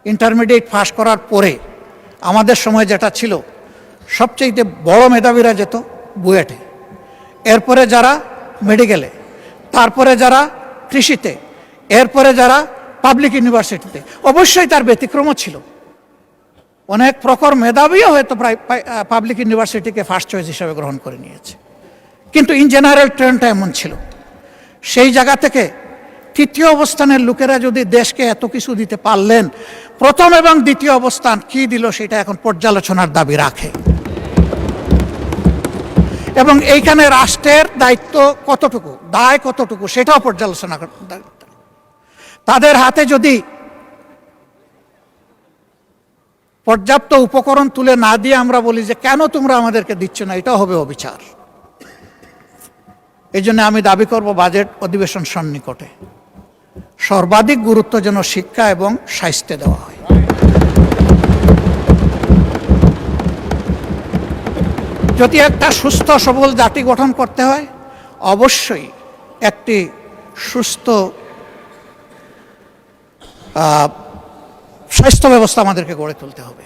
S1: ইন্টারমিডিয়েট পাস করার পরে আমাদের সময় যেটা ছিল, সবচেয়ে বড় মেধাবীরা যেত বুয়েটে, এরপরে যারা মেডিকেলে, তারপরে যারা কৃষিতে, এরপরে যারা পাবলিক ইউনিভার্সিটিতে। অবশ্যই তার ব্যতিক্রমও ছিল, অনেক প্রখর মেধাবীও হয়তো প্রায় পাবলিক ইউনিভার্সিটিকে ফার্স্ট চয়েস হিসাবে গ্রহণ করে নিয়েছে, কিন্তু ইন জেনারেল ট্রেন্ডটা এমন ছিল। সেই জায়গা থেকে তৃতীয় অবস্থানের লোকেরা যদি দেশকে এত কিছু দিতে পারলেন, প্রথম এবং দ্বিতীয় অবস্থান কি দিল সেটা এখন পর্যালোচনার দাবি রাখে। এবং এইখানে রাষ্ট্রের দায়িত্ব কতটুকু, দায় কতটুকু, সেটাও পর্যালোচনা করতে। তাদের হাতে যদি পর্যাপ্ত উপকরণ তুলে না দিয়ে আমরা বলি যে কেন তোমরা আমাদেরকে দিচ্ছ না, এটাও হবে অবিচার। এই জন্য আমি দাবি করব বাজেট অধিবেশন সন্নিকটে সর্বাধিক গুরুত্ব যেন শিক্ষা এবং স্বাস্থ্যে দেওয়া হয়। যদি একটা সুস্থ সবল জাতি গঠন করতে হয়, অবশ্যই একটি সুস্থ স্বাস্থ্য ব্যবস্থা আমাদেরকে গড়ে তুলতে হবে।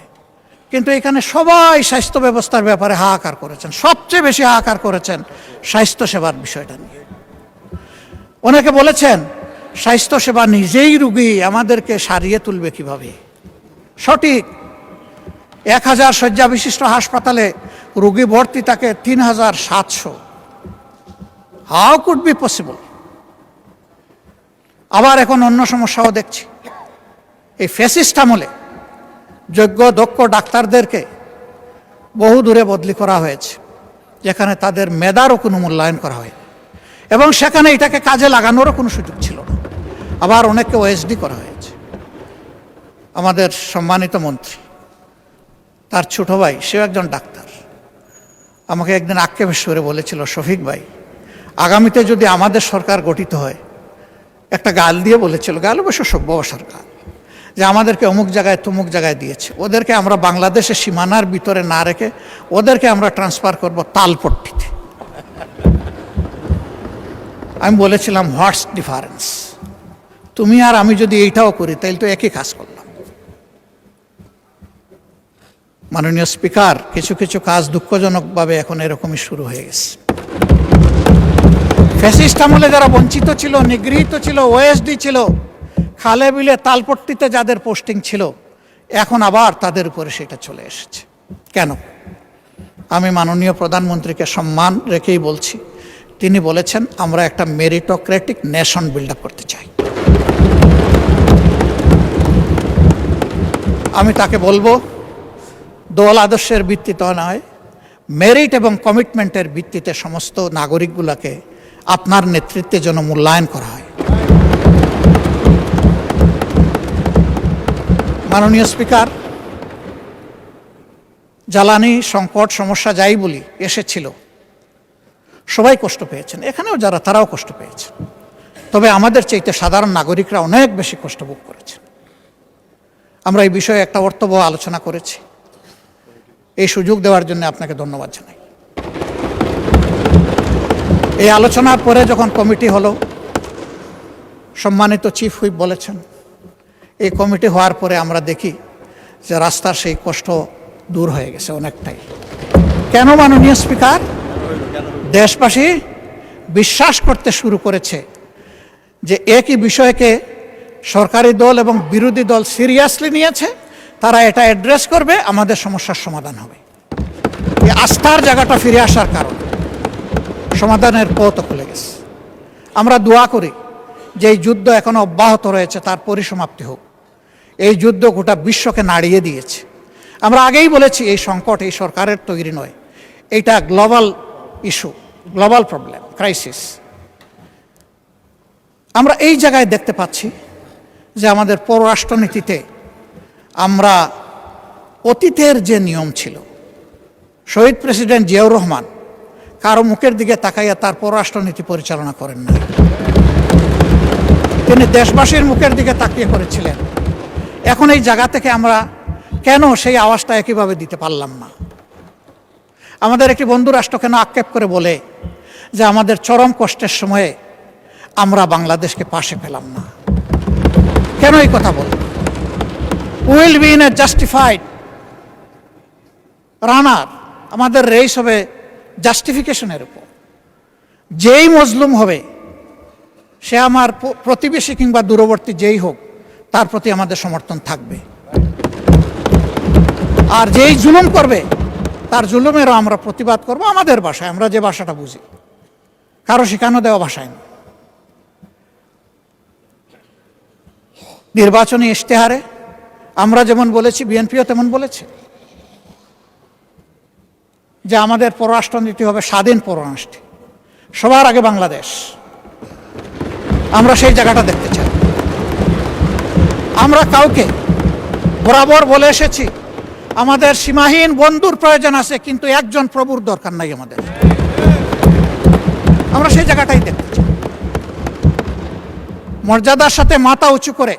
S1: কিন্তু এখানে সবাই স্বাস্থ্য ব্যবস্থার ব্যাপারে হাহাকার করেছেন, সবচেয়ে বেশি হাহাকার করেছেন স্বাস্থ্যসেবার বিষয়টা নিয়ে। অনেকে বলেছেন স্বাস্থ্যসেবা নিজেই রুগী, আমাদেরকে সারিয়ে তুলবে কিভাবে। সঠিক, 1000 শয্যা বিশিষ্ট হাসপাতালে রুগী ভর্তি থাকে 3700। How could be possible? আবার এখন অন্য সমস্যাও দেখছি। এই ফ্যাসিস্ট আমলে যোগ্য দক্ষ ডাক্তারদেরকে বহু দূরে বদলি করা হয়েছে, যেখানে তাদের মেধারও কোনো মূল্যায়ন করা হয় এবং সেখানে এটাকে কাজে লাগানোরও কোনো সুযোগ ছিল না। আবার অনেককে ওএসডি করা হয়েছে। আমাদের সম্মানিত মন্ত্রী, তার ছোট ভাই, সেও একজন ডাক্তার, আমাকে একদিন আক্ষেপের সুরে বলেছিল, শফিক ভাই, আগামীতে যদি আমাদের সরকার গঠিত হয়, একটা গাল দিয়ে বলেছিল, গাল অবশ্য সভ্য সরকার, যে আমাদেরকে অমুক জায়গায় তমুক জায়গায় দিয়েছে, ওদেরকে আমরা বাংলাদেশের সীমানার ভিতরে না রেখে ওদেরকে আমরা ট্রান্সফার করব তালপট্টিতে। আমি বলেছিলাম, হোয়াটস ডিফারেন্স? তুমি আর আমি যদি এইটাও করি তাহলে তো একই কাজ করলাম। মাননীয় স্পিকার, কিছু কিছু কাজ দুঃখজনকভাবে এখন এরকমই শুরু হয়ে গেছে। ফ্যাসিস্ট আমলে যারা বঞ্চিত ছিল, নিগৃহীত ছিল, ওএসডি ছিল, খালে বিলে তালপট্টিতে যাদের পোস্টিং ছিল, এখন আবার তাদের উপরে সেটা চলে এসেছে। কেন? আমি মাননীয় প্রধানমন্ত্রীকে সম্মান রেখেই বলছি, তিনি বলেছেন আমরা একটা মেরিটোক্রেটিক নেশন বিল্ড আপ করতে চাই। আমি তাকে বলবো, দল আদর্শের ভিত্তিতে নয়, মেরিট এবং কমিটমেন্টের ভিত্তিতে সমস্ত নাগরিকগুলোকে আপনার নেতৃত্বে যেন মূল্যায়ন করা হয়। মাননীয় স্পিকার, জ্বালানি সংকট সমস্যা যাই বলি এসেছিল, সবাই কষ্ট পেয়েছেন, এখানেও যারা তারাও কষ্ট পেয়েছে। তবে আমাদের চাইতে সাধারণ নাগরিকরা অনেক বেশি কষ্ট ভোগ করেছে। আমরা এই বিষয়ে একটা অর্থবহ আলোচনা করেছি। এই সুযোগ দেওয়ার জন্য আপনাকে ধন্যবাদ জানাই। এই আলোচনার পরে যখন কমিটি হলো, সম্মানিত চিফ হুইপ বলেছেন, এই কমিটি হওয়ার পরে আমরা দেখি যে রাস্তার সেই কষ্ট দূর হয়ে গেছে অনেকটাই। কেন মাননীয় স্পিকার? দেশবাসী বিশ্বাস করতে শুরু করেছে যে একই বিষয়কে সরকারি দল এবং বিরোধী দল সিরিয়াসলি নিয়েছে, তারা এটা অ্যাড্রেস করবে, আমাদের সমস্যার সমাধান হবে। এই আস্থার জায়গাটা ফিরে আসার কারণে সমাধানের পথ খুলে গেছে। আমরা দোয়া করি যে এই যুদ্ধ এখনো অব্যাহত রয়েছে, তার পরিসমাপ্তি হোক। এই যুদ্ধ গোটা বিশ্বকে নাড়িয়ে দিয়েছে। আমরা আগেই বলেছি এই সংকট এই সরকারের তৈরি নয়, এইটা global issue, global problem, crisis. আমরা এই জায়গায় দেখতে পাচ্ছি যে আমাদের পররাষ্ট্রনীতিতে আমরা অতীতের যে নিয়ম ছিল, শহীদ প্রেসিডেন্ট জিয়াউর রহমান কারো মুখের দিকে তাকাইয়া তার পররাষ্ট্রনীতি পরিচালনা করেন না, তিনি দেশবাসীর মুখের দিকে তাকিয়ে করেছিলেন। এখন এই জায়গা থেকে আমরা কেন সেই আওয়াজটা একইভাবে দিতে পারলাম না? আমাদের একটি বন্ধু রাষ্ট্র কেন আক্ষেপ করে বলে যে আমাদের চরম কষ্টের সময়ে আমরা বাংলাদেশকে পাশে পেলাম না? কেন এই কথা বল? Will be in a justified runner, আমাদের রেস হবে জাস্টিফিকেশনের উপর। যেই মজলুম হবে, সে আমার প্রতিবেশী কিংবা দূরবর্তী যেই হোক, তার প্রতি আমাদের সমর্থন থাকবে। আর যেই জুলুম করবে, তার জুলুমেরও আমরা প্রতিবাদ করব আমাদের ভাষায়, আমরা যে ভাষাটা বুঝি, কারো শেখানো দেওয়া ভাষায় না। নির্বাচনী ইশতেহারে আমরা যেমন বলেছি, বিএনপিও তেমন বলেছে যে আমাদের পররাষ্ট্রনীতি হবে স্বাধীন পররাষ্ট্র, সবার আগে বাংলাদেশ। আমরা সেই জায়গাটা দেখতে চাই। আমরা কাউকে বরাবর বলে এসেছি আমাদের সীমাহীন বন্ধুর প্রয়োজন আছে, কিন্তু একজন প্রভুর দরকার নাই আমাদের। আমরা সেই জায়গাটাই দেখতে চাই। মর্যাদার সাথে মাথা উঁচু করে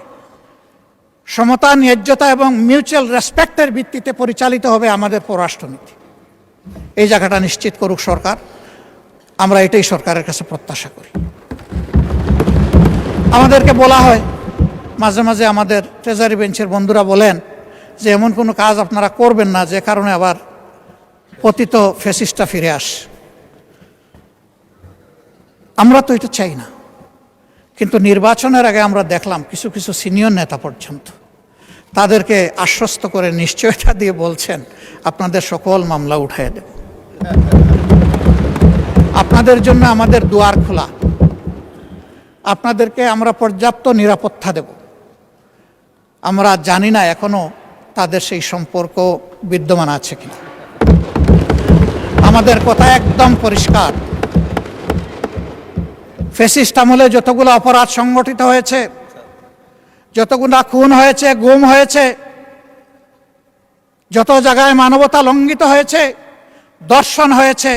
S1: সমতা, ন্যায্যতা এবং মিউচুয়াল রেসপেক্টের ভিত্তিতে পরিচালিত হবে আমাদের পররাষ্ট্রনীতি। এই জায়গাটা নিশ্চিত করুক সরকার। আমরা এটাই সরকারের কাছে প্রত্যাশা করি। আমাদেরকে বলা হয় মাঝে মাঝে, আমাদের ট্রেজারি বেঞ্চের বন্ধুরা বলেন যে এমন কোনো কাজ আপনারা করবেন না যে কারণে আবার পতিত ফ্যাসিস্টটা ফিরে আসে। আমরা তো এটা চাই না, কিন্তু নির্বাচনের আগে আমরা দেখলাম কিছু কিছু সিনিয়র নেতা পর্যন্ত তাদেরকে আশ্বস্ত করে নিশ্চয়তা দিয়ে বলছেন আপনাদের সকল মামলা উঠাই দেব, আপনাদের জন্য আমাদের দুয়ার খোলা, আপনাদেরকে আমরা পর্যাপ্ত নিরাপত্তা দেব। আমরা জানি না এখনো তাদের সেই সম্পর্ক বিদ্যমান আছে কিনা। আমাদের কথা একদম পরিষ্কার, ফ্যাসিস্ট আমলে যতগুলো অপরাধ সংগঠিত হয়েছে, যতগুলো খুন হয়েছে, গুম হয়েছে, যত জায়গায় মানবতা লঙ্ঘিত হয়েছে, দর্শন হয়েছে,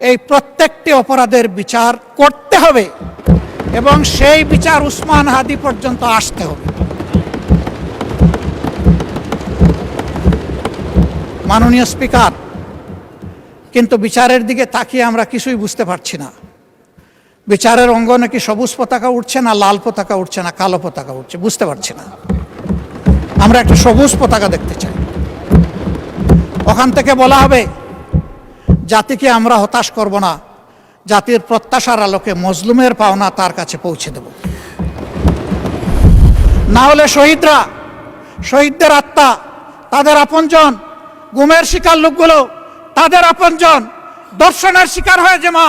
S1: এই প্রত্যেকটি অপরাধের বিচার করতে হবে এবং সেই বিচার উসমান হাদি পর্যন্ত আসতে হবে। মাননীয় স্পিকার, কিন্তু বিচারের দিকে তাকিয়ে আমরা কিছুই বুঝতে পারছি না। বিচারের অঙ্গনে কি সবুজ পতাকা উঠছে, না লাল পতাকা উঠছে, না কালো পতাকা উঠছে, বুঝতে পারছি না। আমরা একটা সবুজ পতাকা দেখতে চাই। ওখান থেকে বলা হবে জাতিকে আমরা হতাশ করব না, জাতির প্রত্যাশার আলোকে মজলুমের পাওনা তার কাছে পৌঁছে দেব। না হলে শহীদরা, শহীদদের আত্মা, তাদের আপনজন, গুমের শিকার লোকগুলো তাদের আপনজন, দর্শনের শিকার হয়ে যে মা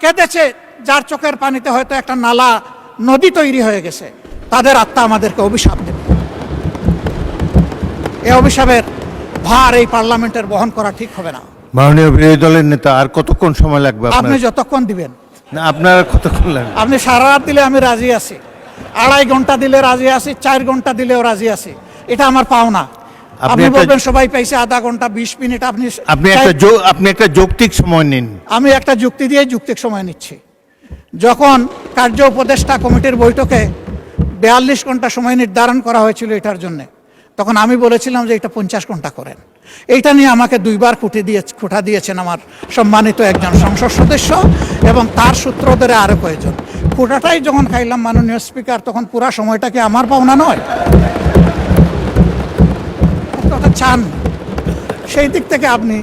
S1: কেঁদেছে, যার চোখের পানিতে হয়তো একটা নালা নদী তৈরি হয়ে গেছে, তাদের আত্মা আমাদেরকে অভিশাপ দেবে। এই অভিশাপের ভার এই পার্লামেন্টের বহন করা ঠিক হবে না।
S2: মাননীয় বিরোধী দলের নেতা, আর কতক্ষণ সময় লাগবে?
S1: আপনি যতক্ষণ দিবেন।
S2: না, আপনার কতক্ষণ লাগবে?
S1: আপনি সারা রাত দিলে আমি রাজি আছি, 2.5 ঘন্টা দিলে রাজি আছি, 4 ঘন্টা দিলেও রাজি আছি। এটা আমার পাওনা।
S2: আপনি
S1: আপনি
S2: একটা-
S1: বলবেন সবাই পাইছে আধা ঘন্টা 20 মিনিট,
S2: আপনি একটা যৌক্তিক সময় নিন।
S1: আমি একটা যুক্তি দিয়ে যুক্তিক সময় নিচ্ছি। যখন কার্য উপদেষ্টা কমিটির বৈঠকে 42 ঘন্টা সময় নির্ধারণ করা হয়েছিল এটার জন্য, তখন আমি বলেছিলাম যে এটা 50 ঘন্টা করেন। এইটা নিয়ে আমাকে 2 বার খুঁটা দিয়েছেন আমার সম্মানিত একজন সংসদ সদস্য এবং তার সূত্র ধরে আরো কয়েকজন। খুঁটাটাই যখন খাইলাম মাননীয় স্পিকার, তখন পুরা সময়টা কি আমার পাওনা নয়? কথা চান, সেই দিক থেকে আপনি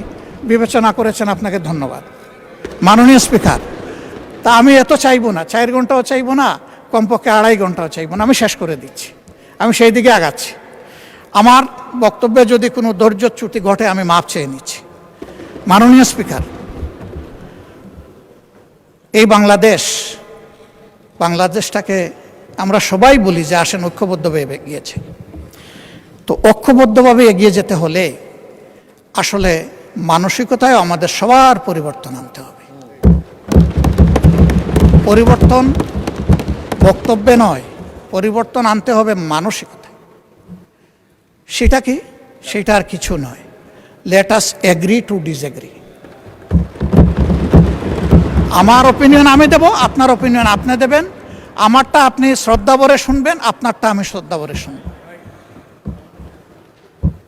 S1: বিবেচনা করেছেন, আপনাকে ধন্যবাদ মাননীয় স্পিকার। তা আমি এত চাইবো না, 4 ঘন্টাও চাইবো না, কমপক্ষে 2.5 ঘন্টাও চাইবো না, আমি শেষ করে দিচ্ছি। আমি সেই দিকে আগাচ্ছি। আমার বক্তব্যে যদি কোনো ধৈর্যচ্যুতি ঘটে আমি মাপ চেয়ে নিচ্ছি। মাননীয় স্পিকার, এই বাংলাদেশটাকে আমরা সবাই বলি যে আসেন ঐক্যবদ্ধভাবে এগিয়েছে। তো ঐক্যবদ্ধভাবে এগিয়ে যেতে হলে আসলে মানসিকতায় আমাদের সবার পরিবর্তন আনতে হবে। পরিবর্তন বক্তব্যে নয়, পরিবর্তন আনতে হবে মানসিকতায়। সেটা কি? সেটা আর কিছু নয়, let us agree to disagree. আমার অপিনিয়ন আমি দেব, আপনার অপিনিয়ন আপনি দেবেন, আমারটা আপনি শ্রদ্ধা ভরে শুনবেন, আপনারটা আমি শ্রদ্ধা ভরে শুনব।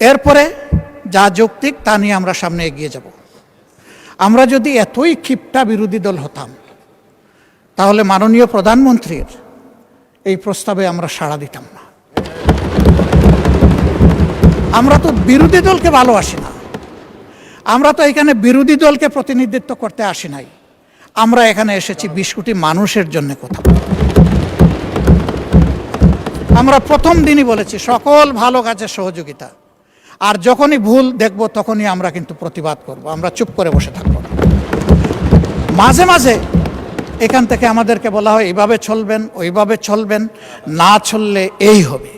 S1: এরপরে যা যৌক্তিক তা নিয়ে আমরা সামনে এগিয়ে যাব। আমরা যদি এতই ক্ষিপ্তা বিরোধী দল হতাম, তাহলে মাননীয় প্রধানমন্ত্রীর এই প্রস্তাবে আমরা সাড়া দিতাম না। আমরা তো বিরোধী দলকে ভালোবাসি না, আমরা তো এখানে বিরোধী দলকে প্রতিনিধিত্ব করতে আসি নাই। আমরা এখানে এসেছি 20 কোটি মানুষের জন্য কথা বলতে। আমরা প্রথম দিনই বলেছি সকল ভালো কাজের সহযোগিতা, আর যখনই ভুল দেখব তখনই আমরা কিন্তু প্রতিবাদ করব, আমরা চুপ করে বসে থাকব না। মাঝে মাঝে এখান থেকে আমাদেরকে বলা হয় এইভাবে চলবেন, ওইভাবে চলবেন, না চললে এই হবে।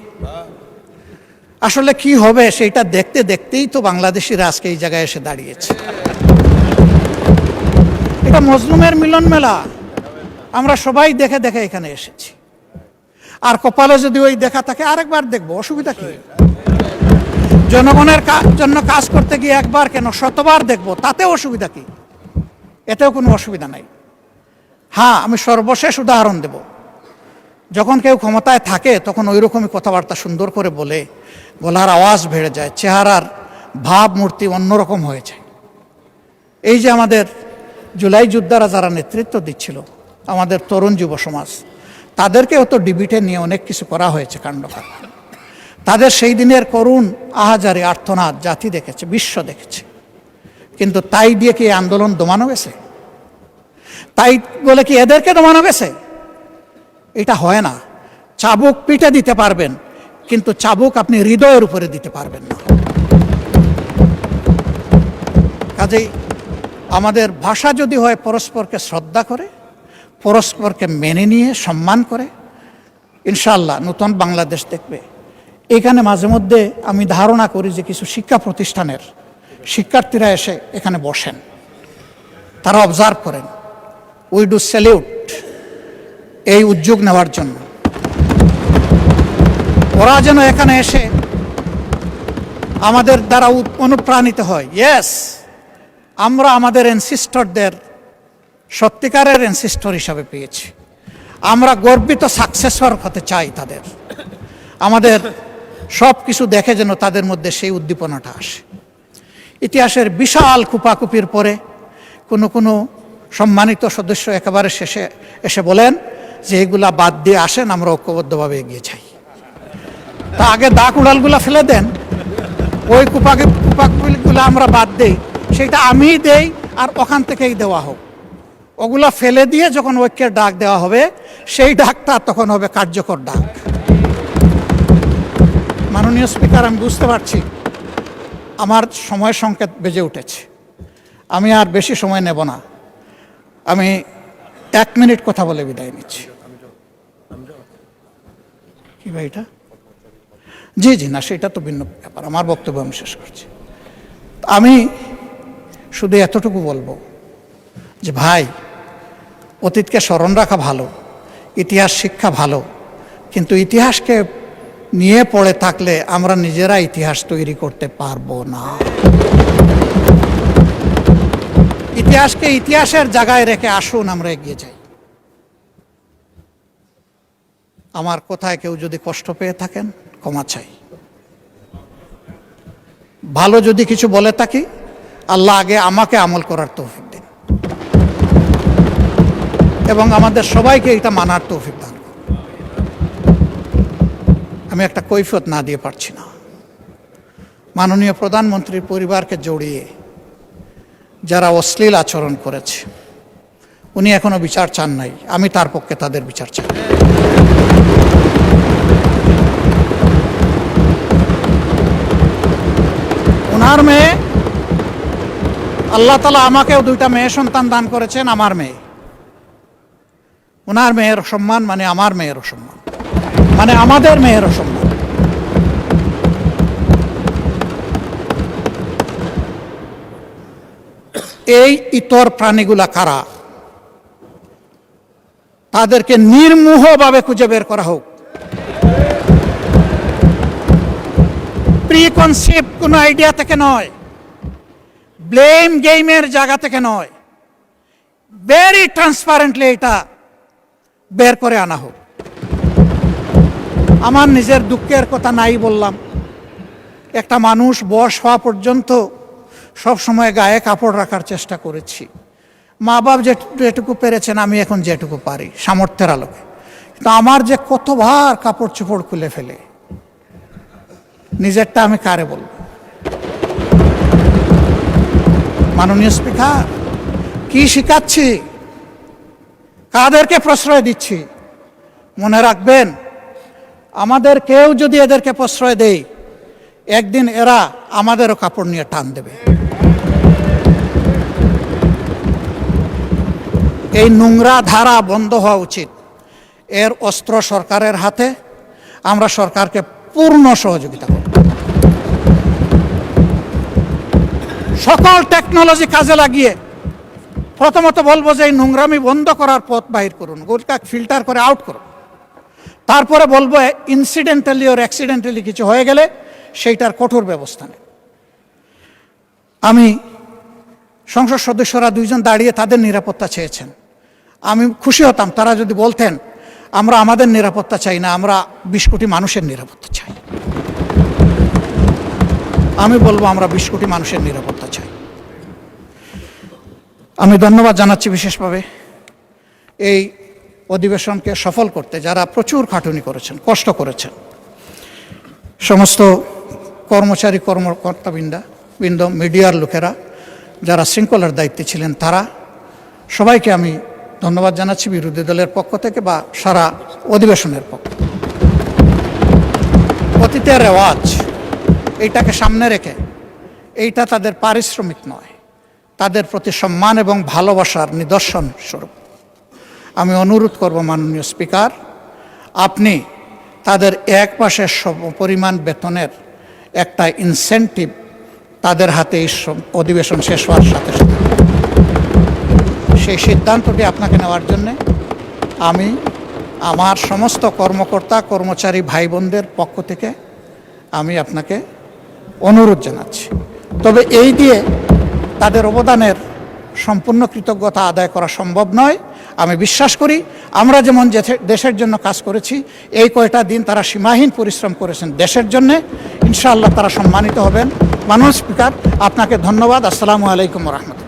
S1: আসলে কি হবে সেটা দেখতে দেখতেই তো বাংলাদেশিরা আজকে এই জায়গায় এসে দাঁড়িয়েছে। এটা মজলুমের মিলন মেলা, আমরা সবাই দেখে দেখে এখানে এসেছি। আর কপালে যদি ওই দেখা থাকে আরেকবার দেখবো, অসুবিধা কি? জনগণের জন্য কাজ করতে গিয়ে একবার কেন 100বার দেখবো, তাতে অসুবিধা কি? এতেও কোনো অসুবিধা নাই। হ্যাঁ, আমি সর্বশেষ উদাহরণ দেব। যখন কেউ ক্ষমতায় থাকে তখন ওই রকমই কথাবার্তা সুন্দর করে বলে, গলার আওয়াজ বেড়ে যায়, চেহারার ভাবমূর্তি অন্যরকম হয়ে যায়। এই যে আমাদের জুলাই যোদ্ধারা যারা নেতৃত্ব দিচ্ছিল, আমাদের তরুণ যুব সমাজ, তাদেরকেও তো ডিবিটে নিয়ে অনেক কিছু করা হয়েছে, কাণ্ডকার। তাদের সেই দিনের করুণ আহাজারি আর্তনাদ জাতি দেখেছে, বিশ্ব দেখেছে। কিন্তু তাই দিয়ে কি আন্দোলন দমানো গেছে? তাই বলে কি এদেরকে দমানো গেছে? এটা হয় না। চাবুক পিঠে দিতে পারবেন, কিন্তু চাবুক আপনি হৃদয়ের উপরে দিতে পারবেন না। কাজেই আমাদের ভাষা যদি হয় পরস্পরকে শ্রদ্ধা করে, পরস্পরকে মেনে নিয়ে সম্মান করে, ইনশাআল্লাহ নতুন বাংলাদেশ দেখবে। এখানে মাঝে মধ্যে আমি ধারণা করি যে কিছু শিক্ষা প্রতিষ্ঠানের শিক্ষার্থীরা এসে এখানে বসেন, তারা অবজার্ভ করেন। উই ডু স্যালিউট এই উদ্যোগ নেওয়ার জন্য। ওরা যেন এখানে এসে আমাদের দ্বারা অনুপ্রাণিত হয়। ইয়েস, আমরা আমাদের এনসিস্টরদের সত্যিকারের এনসিস্টর হিসাবে পেয়েছি। আমরা গর্বিত সাকসেসর হতে চাই তাদের। আমাদের সব কিছু দেখে যেন তাদের মধ্যে সেই উদ্দীপনাটা আসে। ইতিহাসের বিশাল কুপাকুপির পরে কোনো সম্মানিত সদস্য একেবারে শেষে এসে বলেন যে এগুলা বাদ দিয়ে আসেন, আমরা ঐক্যবদ্ধভাবে এগিয়ে যাই। তা আগে দাগ উড়ালগুলা ফেলে দেন, ওই কুপাকুপিগুলো আমরা বাদ দেই, সেটা আমিই দেই আর ওখান থেকেই দেওয়া হোক। ওগুলা ফেলে দিয়ে যখন ঐক্যের ডাক দেওয়া হবে, সেই ডাকটা তখন হবে কার্যকর ডাক। মাননীয় স্পিকার, আমি বুঝতে পারছি আমার সময় সংকেত বেজে উঠেছে, আমি আর বেশি সময় নেব না। আমি 1 মিনিট কথা বলে বিদায় নিচ্ছি। কি ভাই এটা? জি জি, না সেটা তো ভিন্ন ব্যাপার, আমার বক্তব্য আমি শেষ করছি। আমি শুধু এতটুকু বলবো যে ভাই, অতীতকে স্মরণ রাখা ভালো, ইতিহাস শিক্ষা ভালো, কিন্তু ইতিহাসকে নিয়ে পড়ে থাকলে আমরা নিজেরা ইতিহাস তৈরি করতে পারবো না। ইতিহাসকে ইতিহাসের জায়গায় রেখে আসুন আমরা এগিয়ে যাই। আমার কথায় কেউ যদি কষ্ট পেয়ে থাকেন ক্ষমা চাই। ভালো যদি কিছু বলে থাকি, আল্লাহ আগে আমাকে আমল করার তৌফিক দিন এবং আমাদের সবাইকে এটা মানার তৌফিক দান। আমি একটা কৈফিয়ত না দিয়ে পারছি না। মাননীয় প্রধানমন্ত্রীর পরিবারকে জড়িয়ে যারা অশ্লীল আচরণ করেছে, উনি এখনো বিচার চান নাই, আমি তার পক্ষে তাদের বিচার চাই। ওনার মেয়ে, আল্লাহ তাআলা আমাকেও 2টা মেয়ে সন্তান দান করেছেন, আমার মেয়ে। ওনার মেয়ের সম্মান মানে আমার মেয়েরও সম্মান, মানে আমাদের মেয়েরও সম্মান। এই ইতর প্রাণীগুলা কারা, তাদেরকে নির্মোহভাবে খুঁজে বের করা হোক। প্রিকনসেপ্ট কোনো আইডিয়া থেকে নয়, ব্লেম গেমের জায়গা থেকে নয়, ভেরি ট্রান্সপারেন্টলি এটা বের করে আনা হোক। আমার নিজের দুঃখের কথা নাই বললাম, একটা মানুষ বয়স হওয়া পর্যন্ত সব সময় গায়ে কাপড় রাখার চেষ্টা করেছি। মা বাপ যেটুকু পেরেছেন, আমি এখন যেটুকু পারি সামর্থ্যের আলোকে। কিন্তু আমার যে কতবার কাপড় চোপড় খুলে ফেলে, নিজেরটা আমি কারে বলব? মাননীয় স্পিকার, কি শিখাচ্ছি, কাদেরকে প্রশ্রয় দিচ্ছি? মনে রাখবেন, আমাদের কেউ যদি এদেরকে প্রশ্রয় দেয়, একদিন এরা আমাদেরও কাপড় নিয়ে টান দেবে। এই নোংরা ধারা বন্ধ হওয়া উচিত। এর অস্ত্র সরকারের হাতে, আমরা সরকারকে পূর্ণ সহযোগিতা করব। সকল টেকনোলজি কাজে লাগিয়ে প্রথমত বলবো যে এই নোংরামি বন্ধ করার পথ বাহির করুন, গোটা ফিল্টার করে আউট করুন। তারপরে বলবো ইনসিডেন্টালি ওর অ্যাক্সিডেন্টালি কিছু হয়ে গেলে সেইটার কঠোর ব্যবস্থা নেই। আমি সংসদ সদস্যরা 2 জন দাঁড়িয়ে তাদের নিরাপত্তা চেয়েছেন, আমি খুশি হতাম তারা যদি বলতেন আমরা আমাদের নিরাপত্তা চাই না, আমরা 20 কোটি মানুষের নিরাপত্তা চাই। আমি বলবো আমরা 20 কোটি মানুষের নিরাপত্তা চাই। আমি ধন্যবাদ জানাচ্ছি বিশেষভাবে এই অধিবেশনকে সফল করতে যারা প্রচুর খাটুনি করেছেন, কষ্ট করেছেন। সমস্ত কর্মচারী কর্মকর্তাবৃন্দ, মিডিয়ার লোকেরা যারা শৃঙ্খলার দায়িত্বে ছিলেন, তারা সবাইকে আমি ধন্যবাদ জানাচ্ছি বিরোধী দলের পক্ষ থেকে বা সারা অধিবেশনের পক্ষ। অতীতের রেওয়াজ এইটাকে সামনে রেখে, এইটা তাদের পারিশ্রমিক নয়, তাদের প্রতি সম্মান এবং ভালোবাসার নিদর্শন স্বরূপ আমি অনুরোধ করব মাননীয় স্পিকার, আপনি তাদের এক মাসের পরিমাণ বেতনের একটা ইনসেন্টিভ তাদের হাতে এই অধিবেশন শেষ হওয়ার সাথে সাথে সেই সিদ্ধান্তটি আপনাকে নেওয়ার জন্যে আমি আমার সমস্ত কর্মকর্তা কর্মচারী ভাই বোনদের পক্ষ থেকে আমি আপনাকে অনুরোধ জানাচ্ছি। তবে এই দিয়ে তাদের অবদানের সম্পূর্ণ কৃতজ্ঞতা আদায় করা সম্ভব নয়। আমি বিশ্বাস করি আমরা যেমন দেশের জন্য কাজ করেছি, এই কয়টা দিন তারা সীমাহীন পরিশ্রম করেছেন দেশের জন্য, ইনশাআল্লাহ তারা সম্মানিত হবেন। মাননীয় স্পিকার, আপনাকে ধন্যবাদ। আসসালামু আলাইকুম ওয়া রাহমাতুল্লাহ।